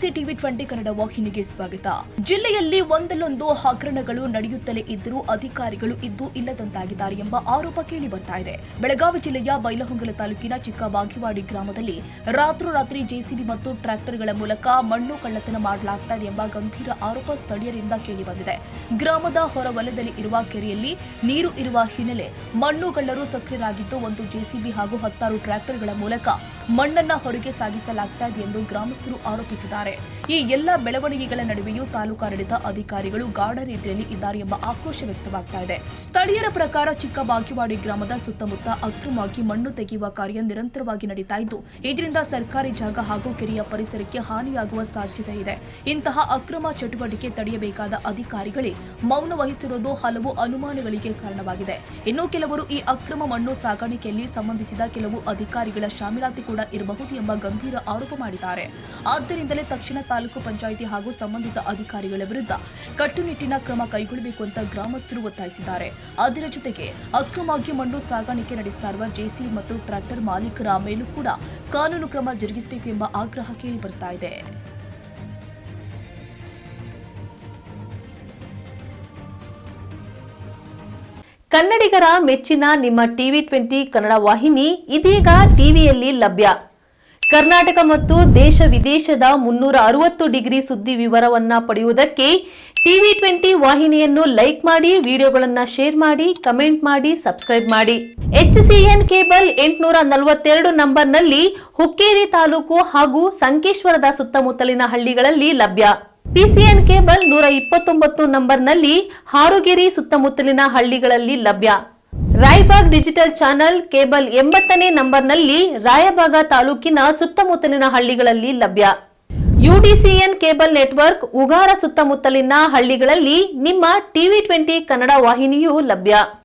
ನಮಸ್ತೆ. ಟಿವಿ 20 ಕನ್ನಡ ವಾಹಿನಿಗೆ ಸ್ವಾಗತ. ಜಿಲ್ಲೆಯಲ್ಲಿ ಒಂದಲ್ಲೊಂದು ಹಗರಣಗಳು ನಡೆಯುತ್ತಲೇ ಇದ್ದರೂ ಅಧಿಕಾರಿಗಳು ಇದ್ದು ಇಲ್ಲದಂತಾಗಿದ್ದಾರೆ ಎಂಬ ಆರೋಪ ಕೇಳಿ ಬರ್ತಾ ಇದೆ. ಬೆಳಗಾವಿ ಜಿಲ್ಲೆಯ ಬೈಲಹೊಂಗಲ ತಾಲೂಕಿನ ಚಿಕ್ಕ ಬಾಗಿವಾಡಿ ಗ್ರಾಮದಲ್ಲಿ ರಾತ್ರೋರಾತ್ರಿ ಜೆಸಿಬಿ ಮತ್ತು ಟ್ರ್ಯಾಕ್ಟರ್ಗಳ ಮೂಲಕ ಮಣ್ಣು ಕಳ್ಳತನ ಮಾಡಲಾಗ್ತಾ ಇದೆ ಎಂಬ ಗಂಭೀರ ಆರೋಪ ಸ್ಥಳೀಯರಿಂದ ಕೇಳಿ ಬಂದಿದೆ. ಗ್ರಾಮದ ಹೊರವಲಯದಲ್ಲಿ ಇರುವ ಕೆರೆಯಲ್ಲಿ ನೀರು ಇರುವ ಹಿನ್ನೆಲೆ ಮಣ್ಣುಗಳ್ಳರು ಸಕ್ರಿಯರಾಗಿದ್ದು ಒಂದು ಜೆಸಿಬಿ ಹಾಗೂ 10 ಟ್ರ್ಯಾಕ್ಟರ್ಗಳ ಮೂಲಕ ಮಣ್ಣನ್ನ ಹೊರಗೆ ಸಾಗಿಸಲಾಗ್ತಾ ಇದೆ ಎಂದು ಗ್ರಾಮಸ್ಥರು ಆರೋಪಿಸಿದ್ದಾರೆ. ಈ ಎಲ್ಲ ಬೆಳವಣಿಗೆಗಳ ನಡುವೆಯೂ ತಾಲೂಕಾಡಳಿತ ಅಧಿಕಾರಿಗಳು ಗಾಢ ರೀತಿಯಲ್ಲಿ ಇದ್ದಾರೆ ಎಂಬ ಆಕ್ರೋಶ ವ್ಯಕ್ತವಾಗ್ತಾ ಇದೆ. ಸ್ಥಳೀಯರ ಪ್ರಕಾರ ಚಿಕ್ಕ ಬಾಗಿವಾಡಿ ಗ್ರಾಮದ ಸುತ್ತಮುತ್ತ ಅಕ್ರಮವಾಗಿ ಮಣ್ಣು ತೆಗೆಯುವ ಕಾರ್ಯ ನಿರಂತರವಾಗಿ ನಡೀತಾ ಇದ್ದು, ಇದರಿಂದ ಸರ್ಕಾರಿ ಜಾಗ ಹಾಗೂ ಕೆರೆಯ ಪರಿಸರಕ್ಕೆ ಹಾನಿಯಾಗುವ ಸಾಧ್ಯತೆ ಇದೆ. ಇಂತಹ ಅಕ್ರಮ ಚಟುವಟಿಕೆ ತಡೆಯಬೇಕಾದ ಅಧಿಕಾರಿಗಳೇ ಮೌನ ವಹಿಸಿರುವುದು ಹಲವು ಅನುಮಾನಗಳಿಗೆ ಕಾರಣವಾಗಿದೆ. ಇನ್ನು ಕೆಲವರು ಈ ಅಕ್ರಮ ಮಣ್ಣು ಸಾಗಾಣಿಕೆಯಲ್ಲಿ ಸಂಬಂಧಿಸಿದ ಕೆಲವು ಅಧಿಕಾರಿಗಳ ಶಾಮೀಲಾತಿ ಕೂಡ ಇರಬಹುದು ಎಂಬ ಗಂಭೀರ ಆರೋಪ ಮಾಡಿದ್ದಾರೆ. ಆದ್ದರಿಂದಲೇ ತಕ್ಷಣ ತಾಲೂಕು ಪಂಚಾಯಿತಿ ಹಾಗೂ ಸಂಬಂಧಿತ ಅಧಿಕಾರಿಗಳ ವಿರುದ್ಧ ಕಟ್ಟುನಿಟ್ಟಿನ ಕ್ರಮ ಕೈಗೊಳ್ಳಬೇಕು ಅಂತ ಗ್ರಾಮಸ್ಥರು ಒತ್ತಾಯಿಸಿದ್ದಾರೆ. ಅದರ ಜೊತೆಗೆ ಅಕ್ರಮವಾಗಿ ಮಣ್ಣು ಸಾಗಾಣಿಕೆ ನಡೆಸ್ತಾ ಇರುವ ಜೆಸಿಬಿ ಮತ್ತು ಟ್ರ್ಯಾಕ್ಟರ್ ಮಾಲೀಕರ ಮೇಲೂ ಕೂಡ ಕಾನೂನು ಕ್ರಮ ಜರುಗಿಸಬೇಕು ಎಂಬ ಆಗ್ರಹ ಕೇಳಿ ಬರ್ತಾ ಇದೆ. ಕನ್ನಡಿಗರ ಮೆಚ್ಚಿನ ನಿಮ್ಮ ಟಿವಿ 20 ಕನ್ನಡ ವಾಹಿನಿ ಇದೀಗ ಟಿವಿಯಲ್ಲಿ ಲಭ್ಯ. ಕರ್ನಾಟಕ ಮತ್ತು ದೇಶ ವಿದೇಶದ 360 ಡಿಗ್ರಿ ಸುದ್ದಿ ವಿವರವನ್ನ ಪಡೆಯುವುದಕ್ಕೆ ಟಿವಿ 20 ವಾಹಿನಿಯನ್ನು ಲೈಕ್ ಮಾಡಿ, ವಿಡಿಯೋಗಳನ್ನು ಶೇರ್ ಮಾಡಿ, ಕಮೆಂಟ್ ಮಾಡಿ, ಸಬ್ಸ್ಕ್ರೈಬ್ ಮಾಡಿ. HCN ಕೇಬಲ್ 842 ನಂಬರ್ನಲ್ಲಿ ಹುಕ್ಕೇರಿ ತಾಲೂಕು ಹಾಗೂ ಸಂಕೇಶ್ವರದ ಸುತ್ತಮುತ್ತಲಿನ ಹಳ್ಳಿಗಳಲ್ಲಿ ಲಭ್ಯ. PCN ಕೇಬಲ್ 129 ನಂಬರ್ನಲ್ಲಿ ಹಾರುಗೆರೆ ಸುತ್ತಮುತ್ತಲಿನ ಹಳ್ಳಿಗಳಲ್ಲಿ ಲಭ್ಯ. ರಾಯಬಾಗ್ ಡಿಜಿಟಲ್ ಚಾನೆಲ್ ಕೇಬಲ್ 80ನೇ ನಂಬರ್ನಲ್ಲಿ ರಾಯಬಾಗ ತಾಲೂಕಿನ ಸುತ್ತಮುತ್ತಲಿನ ಹಳ್ಳಿಗಳಲ್ಲಿ ಲಭ್ಯ. UDCN ಕೇಬಲ್ ನೆಟ್ವರ್ಕ್ ಉಗಾರ ಸುತ್ತಮುತ್ತಲಿನ ಹಳ್ಳಿಗಳಲ್ಲಿ ನಿಮ್ಮ ಟಿವಿ 20 ಕನ್ನಡ ವಾಹಿನಿಯೂ ಲಭ್ಯ.